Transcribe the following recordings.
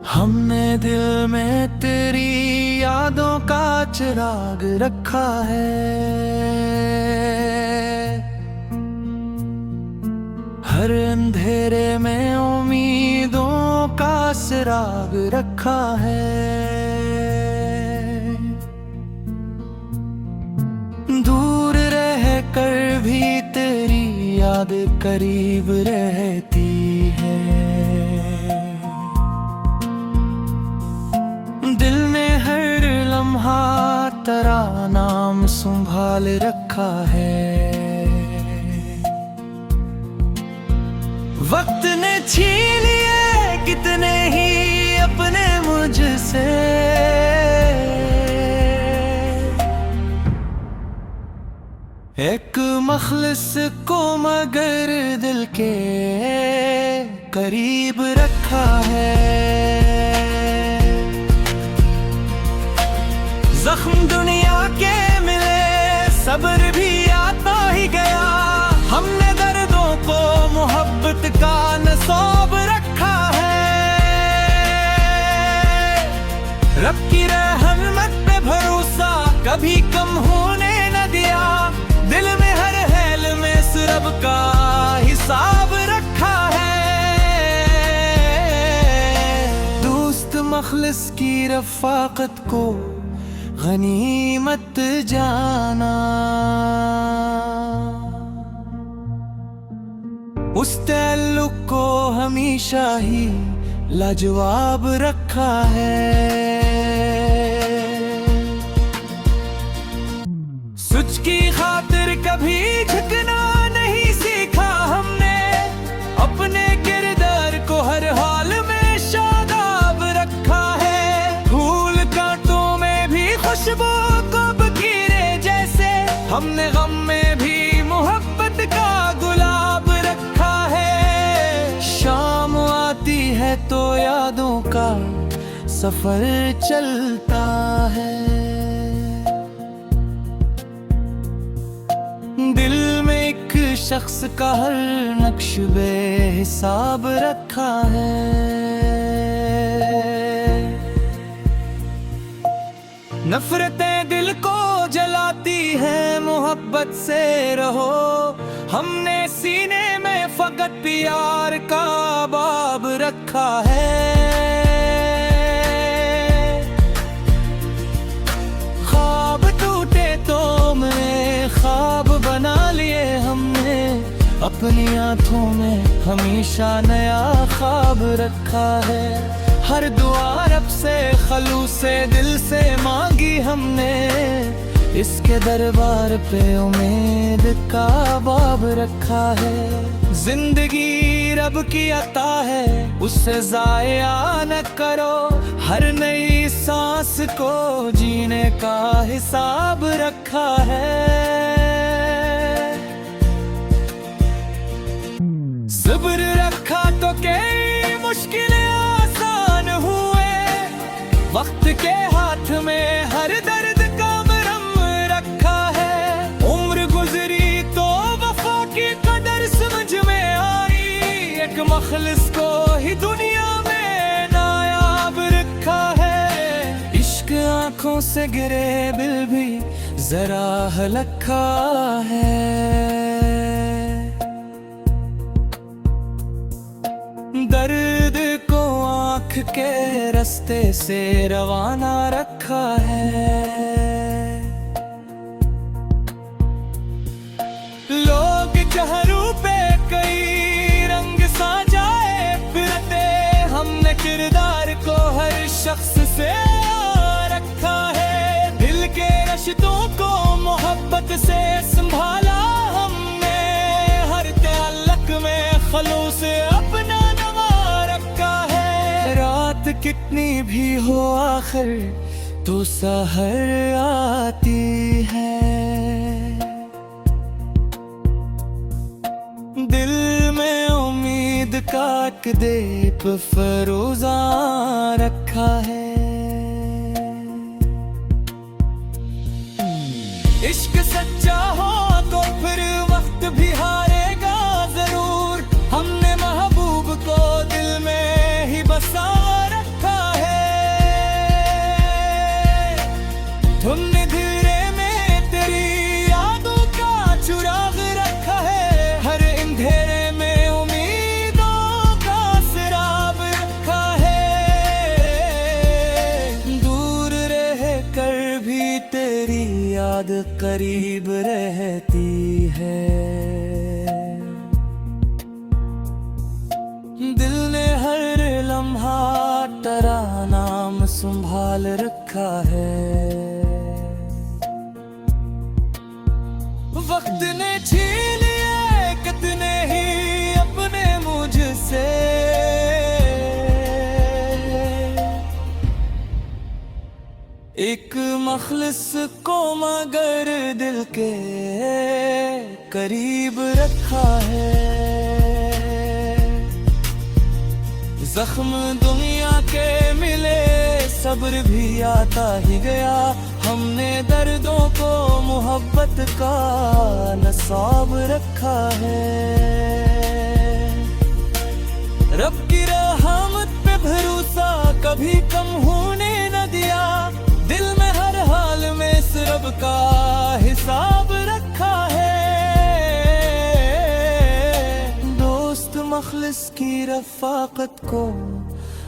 हमने दिल में तेरी यादों का चिराग रखा है। हर अंधेरे में उम्मीदों का चिराग रखा है। दूर रह कर भी तेरी याद करीब रहती है। दिल ने हर लम्हा तेरा नाम संभाल रखा है। वक्त ने छीन लिए कितने ही अपने मुझसे। एक मखलिस को मगर दिल के करीब रखा है। जख्म दुनिया के मिले, सब्र भी आता ही गया। हमने दर्दों को मोहब्बत का नसाब रखा है। रब की रहमत पे भरोसा कभी कम होने न दिया। दिल में हर हाल में रब का हिसाब रखा है। दोस्त मखलिस की रफ़ाक़त को गनीमत जाना। उस ताल्लुक को हमेशा ही लाजवाब रखा है। सच की खातिर कभी झुकना नहीं सीखा हमने। अपने किरदार को हर हाल में शादाब रखा है। फूल कांटों में भी खुशबू कब कीरे जैसे। हमने गम में भी मोहब्बत का गुलाब रखा है। शाम आती है तो यादों का सफर चलता है। दिल में एक शख्स का हर नक्श बेहिसाब रखा है। नफरतें दिल को जलाती हैं, मोहब्बत से रहो। हमने सीने में फकत प्यार का बाब रखा है। ख्वाब टूटे तो मैं ख्वाब बना लिए हमने। अपनी आंखों में हमेशा नया ख्वाब रखा है। हर दुआ रब से खलूसे दिल से मांगी हमने। इसके दरबार पे उम्मीद का बाब रखा है। जिंदगी रब की अता है, उससे ज़ाया न करो। हर नई सांस को जीने का हिसाब रखा है। सब्र रखा तो कई मुश्किलें आसान हुए। वक्त के हाथ में हर दर्द का मरहम रखा है। उम्र गुजरी तो वफा की कदर समझ में आई। एक मखलिस को ही दुनिया में नायाब रखा है। इश्क आंखों से गिरे बिल भी जरा हलका है। दर्द को आँख के रास्ते से रवाना रखा है। लोग चेहरों पे कई रंग साजाए फिरते। हमने किरदार को हर शख्स से रखा है। दिल के रिश्तों को मोहब्बत से संभाला हमने। हर ताल्लुक में खलूस अपना कितनी भी हो आखिर तो सहर आती है। दिल में उम्मीद का एक दीप फरोजा रखा है। इश्क सच्चा हो तो फिर वक्त भी हारेगा जरूर। हमने महबूब को दिल में ही बसा रखा तुमने धीरे में तेरी यादों का चुराग रखा है, हर अंधेरे में उम्मीदों का सिराब रखा है। दूर रह कर भी तेरी याद करीब रहती है। दिल ने हर लम्हा तेरा नाम संभाल रखा है। वक्त ने छीन लिए कितने ही अपने मुझसे, एक मखलिस को मगर दिल के करीब रखा है। जख्म दुनिया के मिले, सब्र भी आता ही गया, हमने दर्दों को मोहब्बत का नसाब रखा है। रब की रहमत पे भरोसा कभी कम होने न दिया, दिल में हर हाल में इस रब का हिसाब रखा है। दोस्त मखलिस की रफ़ाक़त को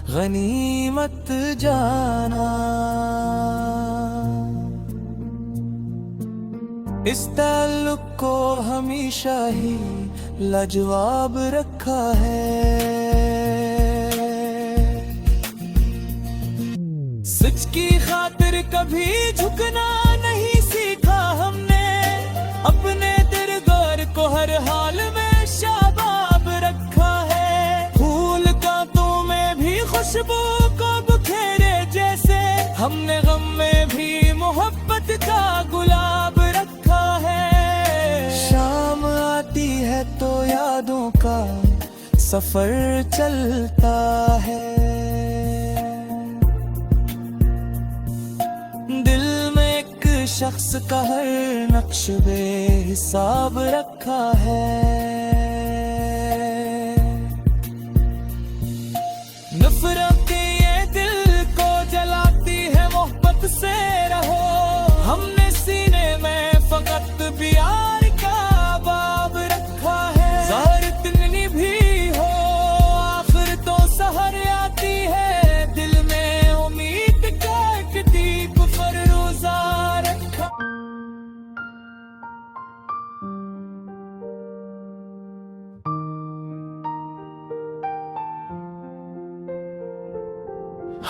गनीमत जाना, इस ताल्लुक को हमेशा ही लाजवाब रखा है। सच की खातिर कभी झुकना नहीं सीखा हमने, अपने दिलदार को हर हाल में शाबाब रखा है। फूल कांटों में भी खुशबू को बिखेरे जैसे, हमने गम में भी मोहब्बत का गुलाब रखा है। शाम आती है तो यादों का सफर चलता है, दिल में एक शख्स का हर नक्श बेहिसाब रखा है। नफरत ये दिल को जलाती है, मोहब्बत से रहो, हमने सीने में फकत प्यार का बाब रखा है। ज़ाहिर इतनी भी हो आखिर तो सहर आती है, दिल में उम्मीद का एक दीप फरोज़ा रखा।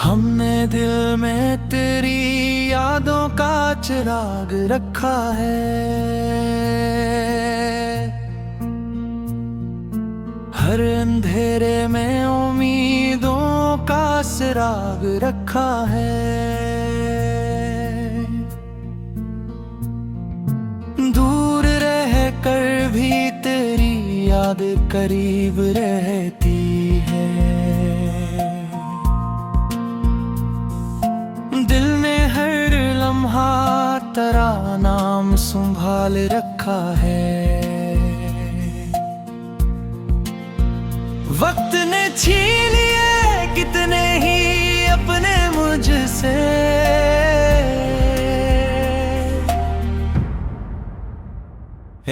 हमने दिल में तेरी यादों का चिराग रखा है, हर अंधेरे में उम्मीदों का सिराग रखा है। दूर रह कर भी तेरी याद करीब रहती है। दिल ने हर लम्हा तेरा नाम संभाल रखा है। वक्त ने छीन लिए कितने ही अपने मुझसे,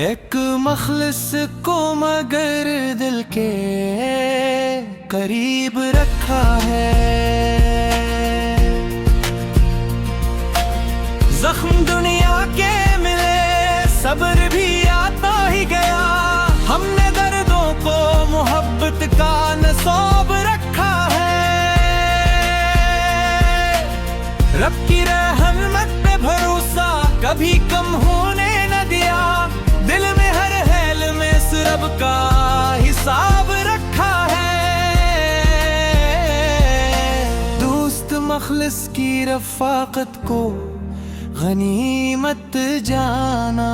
एक मखलिस को मगर दिल के करीब रखा है। जख्म दुनिया के मिले, सब्र भी आता ही गया, हमने दर्दों को मोहब्बत का नसाब रखा है। रब की रहमत पे भरोसा कभी कम होने न दिया, दिल में हर हाल में इस रब का हिसाब रखा है। दोस्त मखलिस की रफ़ाक़त को गनीमत जाना,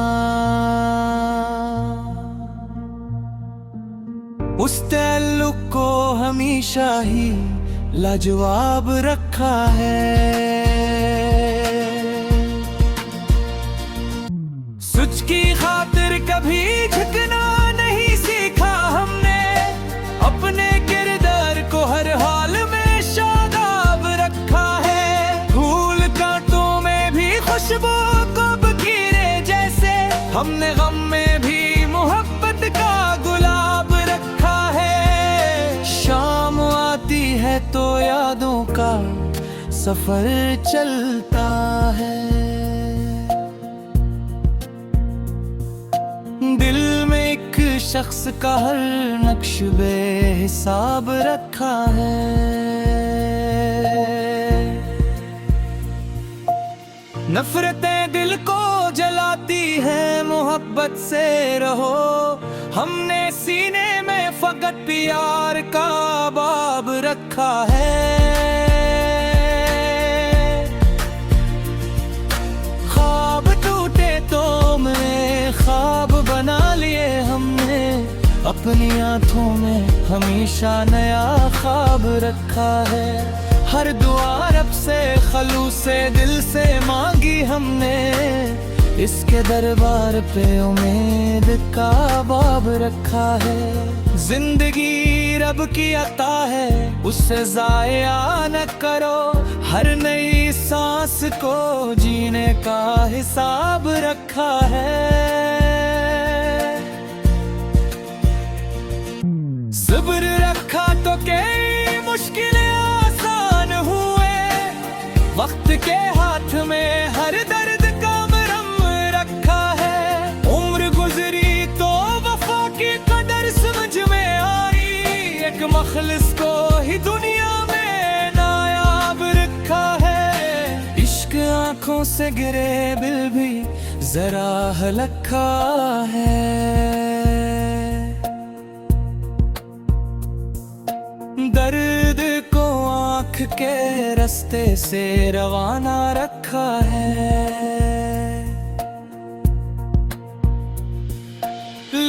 उस ताल्लुक को हमेशा ही लाजवाब रखा है। सच की खातिर कभी झुकना नहीं सीखा हमने, अपने किरदार को हर हाल में शादाब रखा है। फूल कांटों में भी खुश हमने गम में भी मोहब्बत का गुलाब रखा है। शाम आती है तो यादों का सफर चलता है। दिल में एक शख्स का हर नक्श बेहिसाब रखा है। नफरतें दिल को जलाती हैं, मोहब्बत से रहो। हमने सीने में फकत प्यार का बाब रखा है। ख्वाब टूटे तो मैं ख्वाब बना लिए हमने, अपनी आंखों में हमेशा नया ख्वाब रखा है। हर दुआ रब से खलूसे दिल से मांगी हमने, इसके दरबार पे उम्मीद का बाब रखा है। जिंदगी रब की अता है, उससे ज़ाया न करो। हर नई सांस को जीने का हिसाब रखा है। सब्र रखा तो कई मुश्किलें आसान हुए। वक्त के हाथ में हर दर्द का मरहम रखा है। उम्र गुजरी तो वफा की कदर समझ में आई, एक मखलिस को ही दुनिया में नायाब रखा है। इश्क आंखों से गिरे बिल भी जरा हल्का है। दर्द को आँख के रास्ते से रवाना रखा है।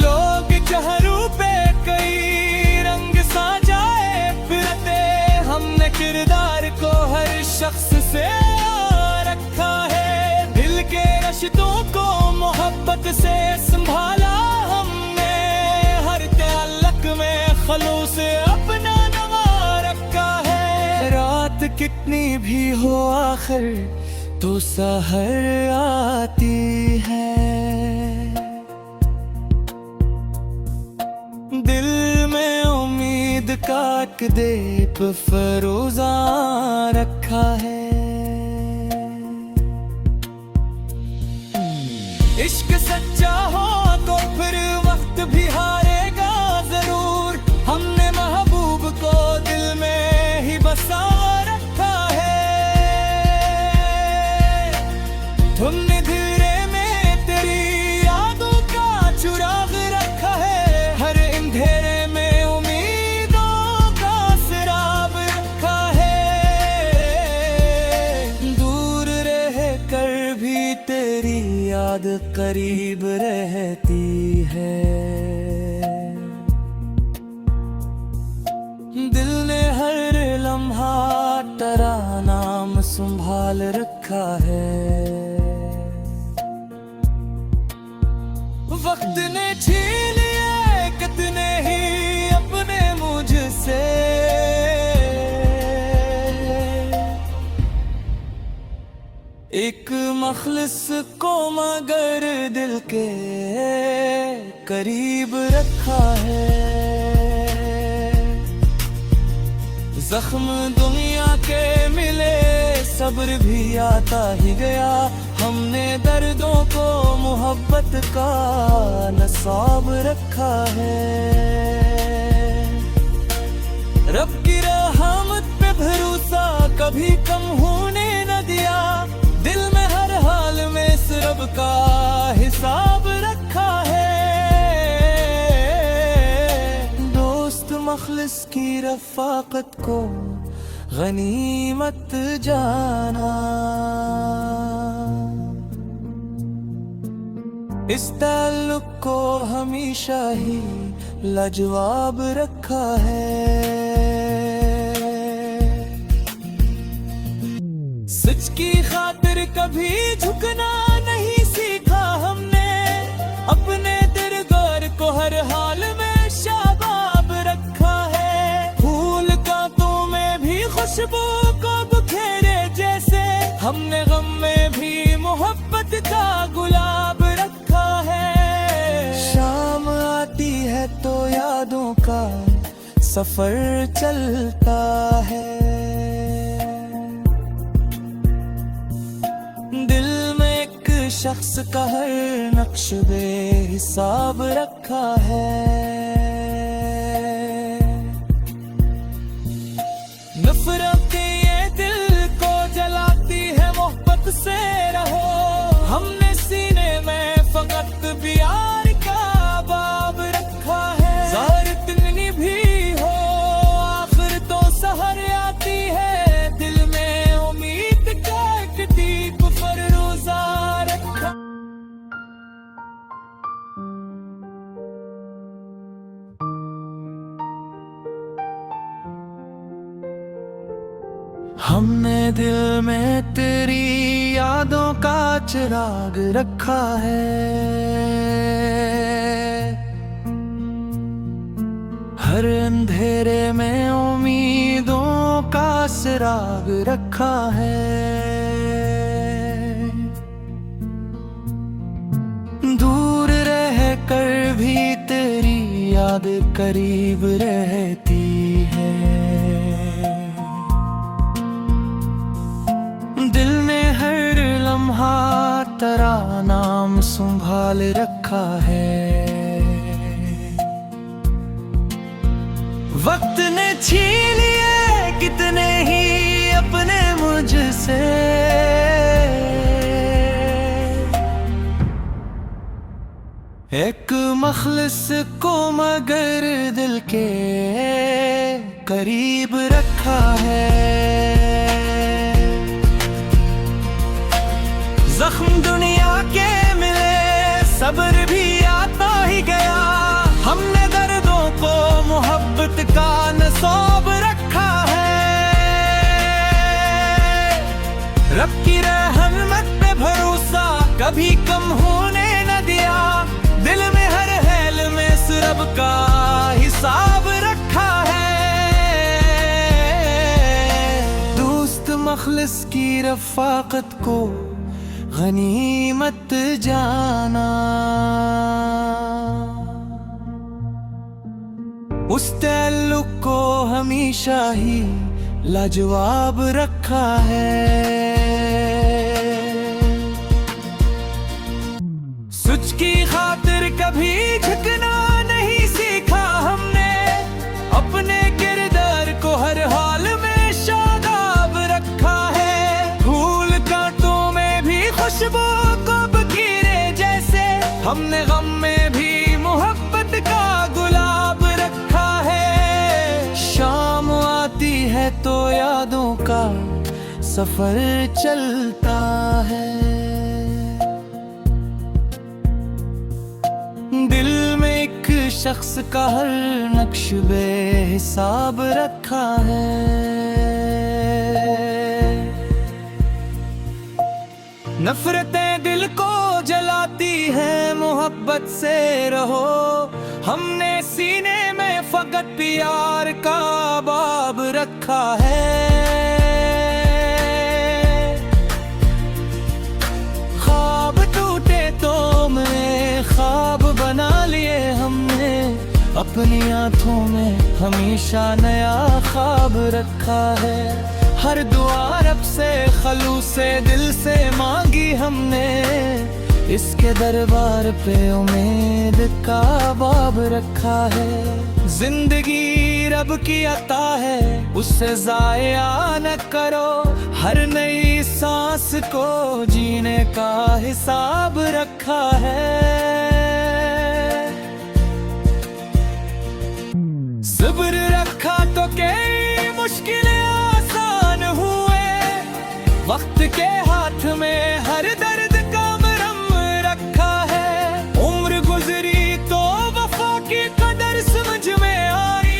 लोग चेहरों पे कई रंग साजाए फिरते, हमने किरदार को हर शख्स से रखा है। दिल के रिश्तों को मोहब्बत से संभाला हमने, हर ताल्लुक में खलूस अपना कितनी भी हो आखिर तो सहर आती है। दिल में उम्मीद का एक दीप फरोजा रखा है। इश्क सच्चा हो तो फिर वक्त भी हारेगा जरूर। हमने महबूब को दिल में ही बसा तुमने धीरे में तेरी यादों का चुराग रखा है। हर अंधेरे में उम्मीदों का सिराब रखा है। दूर रह कर भी तेरी याद करीब रहती है। दिल ने हर लम्हा तेरा नाम संभाल रखा है। वक्त ने छीन लिया कितने ही अपने मुझसे, एक मखलिस को मगर दिल के करीब रखा है। जख्म दुनिया के मिले सब्र भी आता ही गया। हमने दर्दों को मोहब्बत का नसाब रखा है। रब की रहमत पे भरोसा कभी कम होने न दिया। दिल में हर हाल में इस रब का हिसाब रखा है। दोस्त मखलिस की रफ़ाक़त को गनीमत जाना। इस ताल्लुक को हमेशा ही लाजवाब रखा है। सच की खातिर कभी झुकना नहीं सीखा हमने। अपने दिलदार को हर हाल में शाबाब रखा है। फूल कांटों में भी खुशबू को बिखेरे जैसे, हमने गम में भी मोहब्बत का गुलाब रखा है। सफर चलता है। दिल में एक शख्स का हर नक्श बेहिसाब रखा है। नफरतें ये दिल को जलाती है, मोहब्बत से रहो। हमने सीने में फकत प्यार का बाब रखा है। ज़ाहिर इतनी भी हो, आखिर तो सहर आती है। दिल में उम्मीद का एक दीप फरोज़ा रखा। हमने दिल में तेरी यादों का चिराग रखा है। हर अंधेरे में उम्मीदों का सिराग रखा है। दूर रह कर भी तेरी याद करीब रहती है। दिल ने हर लम्हा तेरा नाम संभाल रखा है। वक्त ने छीन लिए कितने ही अपने मुझसे। एक मखलिस को मगर दिल के करीब रखा है। जख्म दुनिया के मिले, सब्र भी आता ही गया। हमने दर्दों को मोहब्बत का नसाब रखा है। रब की रहमत पे भरोसा कभी कम होने न दिया। दिल में हर हाल में इस रब का हिसाब रखा है। दोस्त मखलिस की रफ़ाक़त को गनीमत जाना। उस ताल्लुक को हमेशा ही लाजवाब रखा है। सच की खातिर कभी झुकना नहीं सीखा हमने। अपने किरदार को हर हाल में शादाब रखा है। फूल कांटों में भी खुशबू को बकीरे जैसे, हमने गम में भी मोहब्बत का गुलाब रखा है। शाम आती है तो यादों का सफर चलता है। दिल में एक शख्स का हर नक्श बेहिसाब रखा है। नफरतें दिल को जलाती है, मोहब्बत से रहो। हमने सीने में फकत प्यार का बाब रखा है। ख्वाब टूटे तो मैं ख्वाब बना लिए हमने। अपनी आंखों में हमेशा नया ख्वाब रखा है। हर दुआ रब से खलूसे दिल से मांगी हमने। इसके दरबार पे उम्मीद का बाब रखा है। जिंदगी रब की अता है, उससे ज़ाया न करो। हर नई सांस को जीने का हिसाब रखा है। सब्र रखा तो कई मुश्किलें आसान हुए। वक्त के हाथ में हर दर्द का मरहम रखा है। उम्र गुजरी तो वफा की कदर समझ में आई।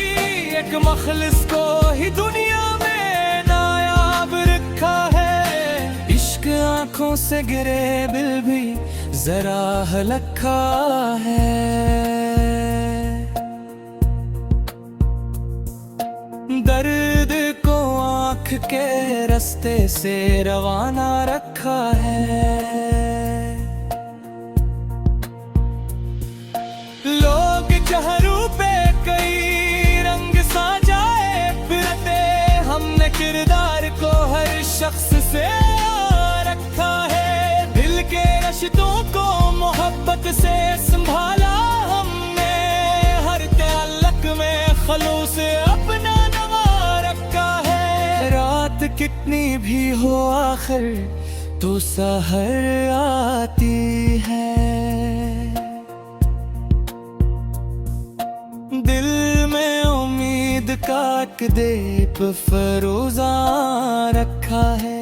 एक मखलिस को ही दुनिया में नायाब रखा है। इश्क आंखों से गिरे बिल भी जरा हल्का है। दर्द को आँख के रास्ते से रवाना रखा है। लोग चेहरों पे कई रंग सा रिश्तों को मोहब्बत से संभाला हमने, हर ताल्लुक में खलूस अपना नवा रखा है। रात कितनी भी हो आखिर तो सहर आती है, दिल में उम्मीद का एक दीप फरोजा रखा है।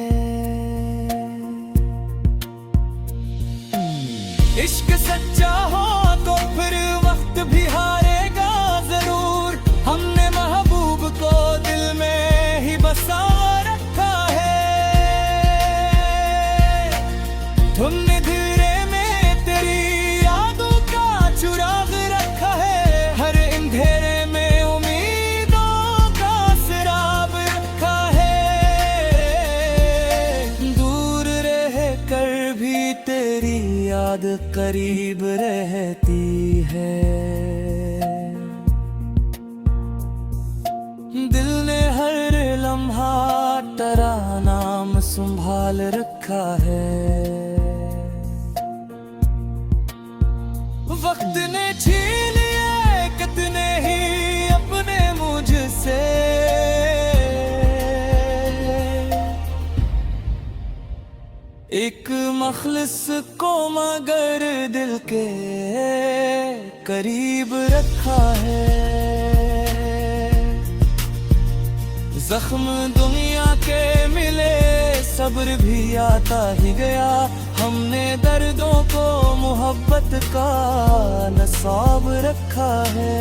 इश्क सच्चा हो तो फिर वक्त भी हारेगा जरूर, हमने महबूब को दिल में ही बसा रखा है। तुमने धीरे में तेरी यादों का चुराग रखा है, हर अंधेरे में उम्मीदों का सिराब रखा है। दूर रह कर भी तेरी याद करीब रहती है, दिल ने हर लम्हा तेरा नाम संभाल रखा है। वक्त ने छीन लिए कितने ही अपने मुझसे, एक मखलिस को मगर दिल के करीब रखा है। जख्म दुनिया के मिले सब्र भी आता ही गया, हमने दर्दों को मोहब्बत का नसाब रखा है।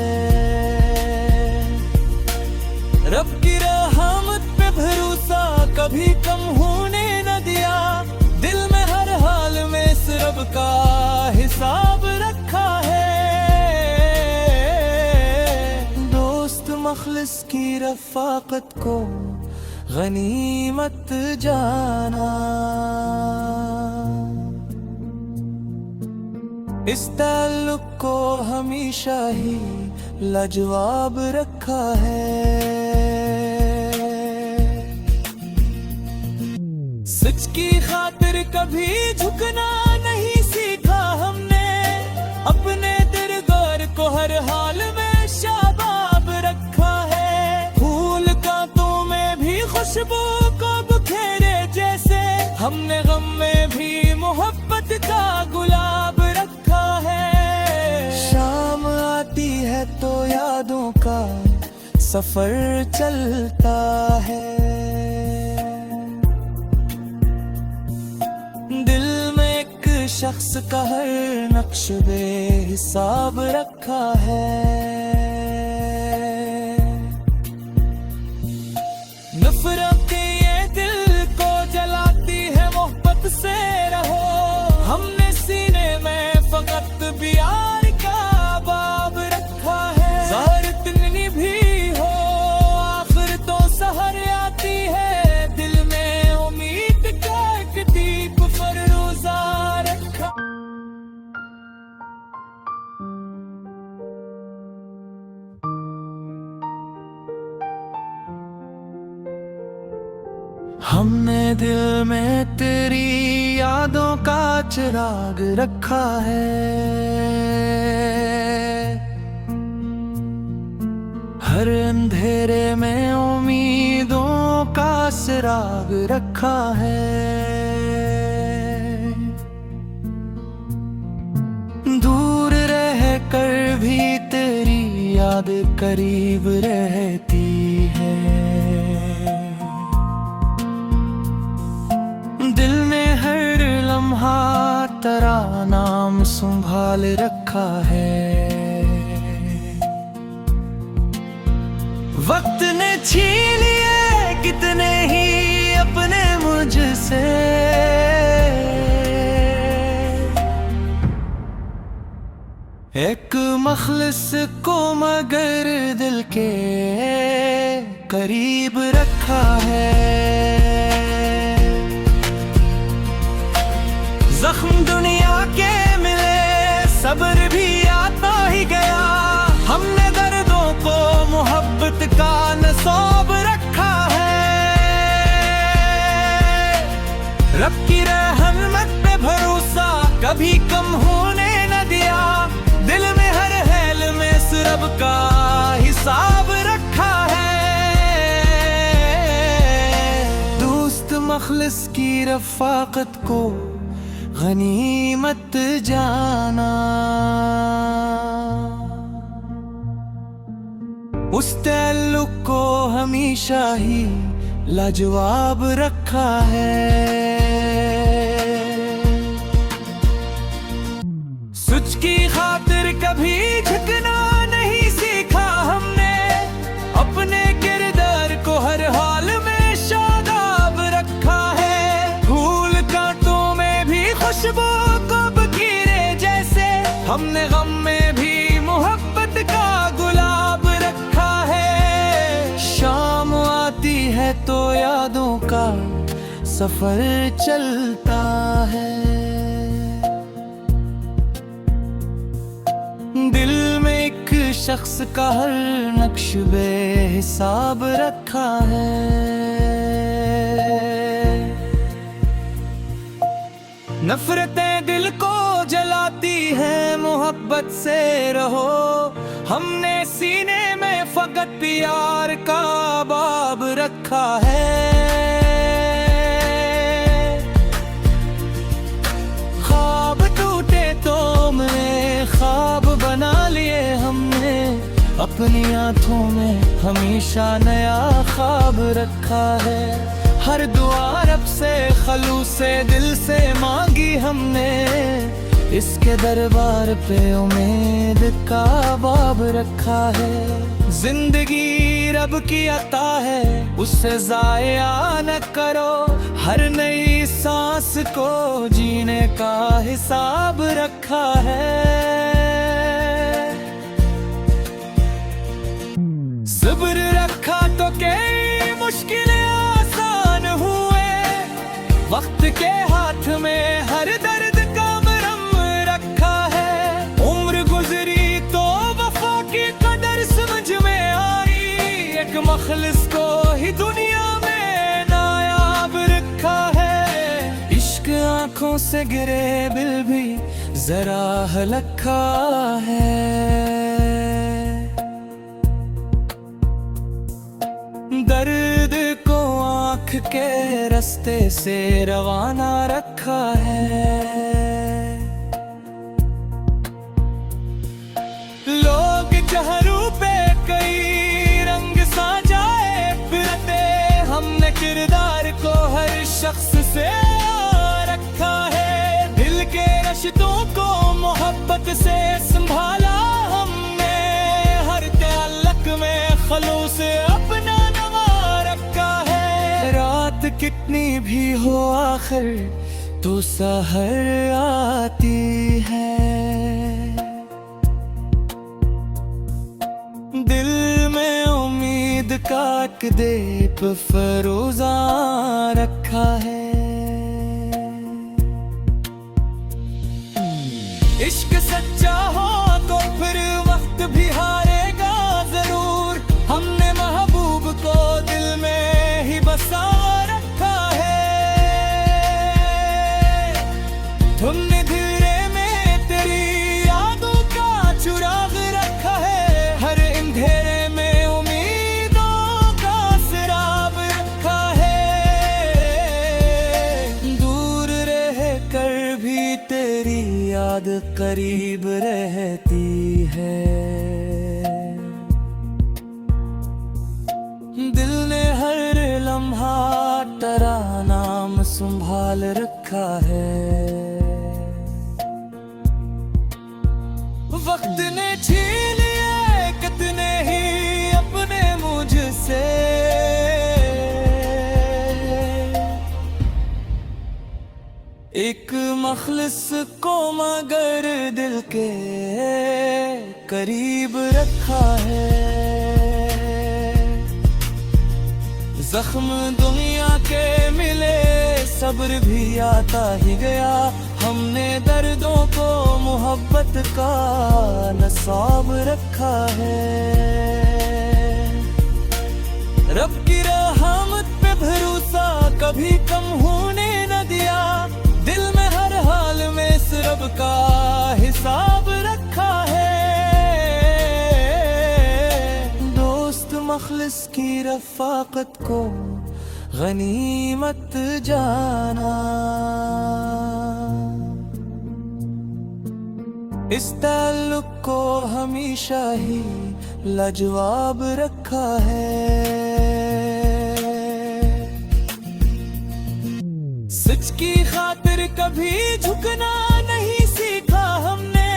रब की रहमत पे भरोसा कभी कम होने न दिया, दिल में हर हाल में इस रब का हिसाब रखा है। दोस्त मखलिस की रफ़ाक़त को गनीमत जाना, इस ताल्लुक को हमेशा ही लाजवाब रखा है। सच की खातिर कभी झुकना नहीं सीखा हमने, अपने दिलदार को हर हाल में शाबाब रखा है। फूल कांटों में भी खुशबू को बिखेरे जैसे, हमने गम में भी मोहब्बत का गुलाब रखा है। शाम आती है तो यादों का सफर चलता है, दिल में एक शख्स का हर नक्श बेहिसाब रखा है। नफरत ये दिल को जलाती है, मोहब्बत से रहो, हमने सीने में फकत प्यार का बाब रखा है। ज़ाहिर इतनी भी हो आखिर तो सहर आती है, दिल में उम्मीद का एक दीप फरोजा रखा। हमने दिल में तेरी यादों का चिराग रखा है, हर अंधेरे में उम्मीदों का चिराग रखा है। दूर रह कर भी तेरी याद करीब रहती है, दिल ने हर लम्हा तेरा नाम संभाल रखा है। वक्त ने छीन लिए कितने ही अपने मुझसे, एक मखलिस को मगर दिल के करीब रखा है। जख्म दुनिया के मिले सब्र भी आता ही गया, हमने दर्दों को मोहब्बत का नसाब रखा है। रब की रहमत पे भरोसा कभी कम होने न दिया। दिल में हर हैल में रब का हिसाब रखा है। दोस्त मखलिस की रफ़ाक़त को गनीमत जाना। उस ताल्लुक़ को हमेशा ही लाजवाब रखा है। सच की खातिर कभी झुकना नहीं सीखा हमने। अपने किरदार को हर हाल में शादाब रखा है। फूल कांटों में भी खुशबू कब कीरे जैसे, हमने गम में भी मोहब्बत का गुलाब रखा है। शाम आती है तो यादों का सफर चलता है। दिल में एक शख्स का हर नक्श बेहिसाब रखा है। नफरतें दिल को जलाती हैं, मोहब्बत से रहो। हमने सीने में फकत प्यार का बाब रखा है। ख्वाब टूटे तो मैं ख्वाब बना लिए हमने। अपनी आंखों में हमेशा नया ख्वाब रखा है। हर दुआ रब से खलूसे दिल से मांगी हमने। इसके दरबार पे उम्मीद का बाब रखा है। जिंदगी रब की अता है, उससे ज़ाया न करो। हर नई सांस को जीने का हिसाब रखा है। सब्र रखा तो कई मुश्किलें आसान हुए। वक्त के हाथ में हर दर्द का मरहम रखा है। उम्र गुजरी तो वफा की कदर समझ में आई। एक मखलिस को ही दुनिया में नायाब रखा है। इश्क आंखों से गिरे बिल भी जरा हलका है। दर्द को आँख के रास्ते से रवाना रखा है। लोग चेहरों पे कई रंग साजाए फिरते। हमने किरदार को हर शख्स से रखा है। दिल के रिश्तों को मोहब्बत से संभाला हमने। हर ताल्लुक़ में खलूस अपना कितनी भी हो आखिर तो सहर आती है। दिल में उम्मीद का एक दीप फरोज़ा रखा है। इश्क सच्चा हो तो फिर वक्त भी हारेगा जरूर। हमने महबूब को दिल में ही बसा तुमने धीरे में तेरी यादों का चुराग रखा है। हर अंधेरे में उम्मीदों का सिराब रखा है। दूर रह कर भी तेरी याद करीब रहती है। दिल ने हर लम्हा तेरा नाम संभाल रखा है। वक्त ने छीन लिए कितने ही अपने मुझसे। एक मखलिस को मगर दिल के करीब रखा है। जख्म दुनिया के मिले सब्र भी आता ही गया। हमने दर्दों को मोहब्बत का नसाब रखा है। रब की रहमत पे भरोसा कभी कम होने न दिया। दिल में हर हाल में सबका हिसाब रखा है। दोस्त मखलिस की रफ़ाक़त को गनीमत जाना, इस ताल्लुक को हमेशा ही लाजवाब रखा है। सच की खातिर कभी झुकना नहीं सीखा हमने,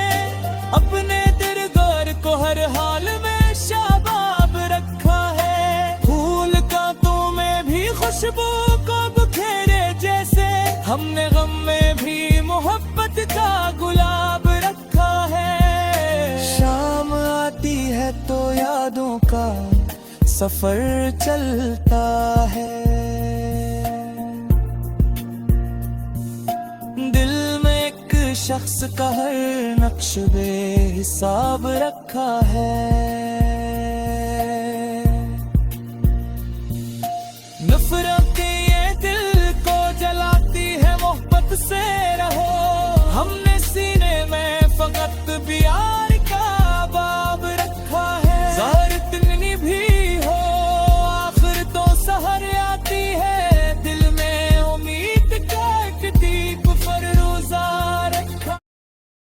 अपने दिलदार को हर हाल में शाबाब रखा है। फूल कांटों में भी खुशबू को बिखेरे जैसे, हमने गम में भी मोहब्बत का गुलाब रखा है। शाम आती है तो यादों का सफर चलता है, दिल में एक शख्स का हर नक्श बेहिसाब रखा है।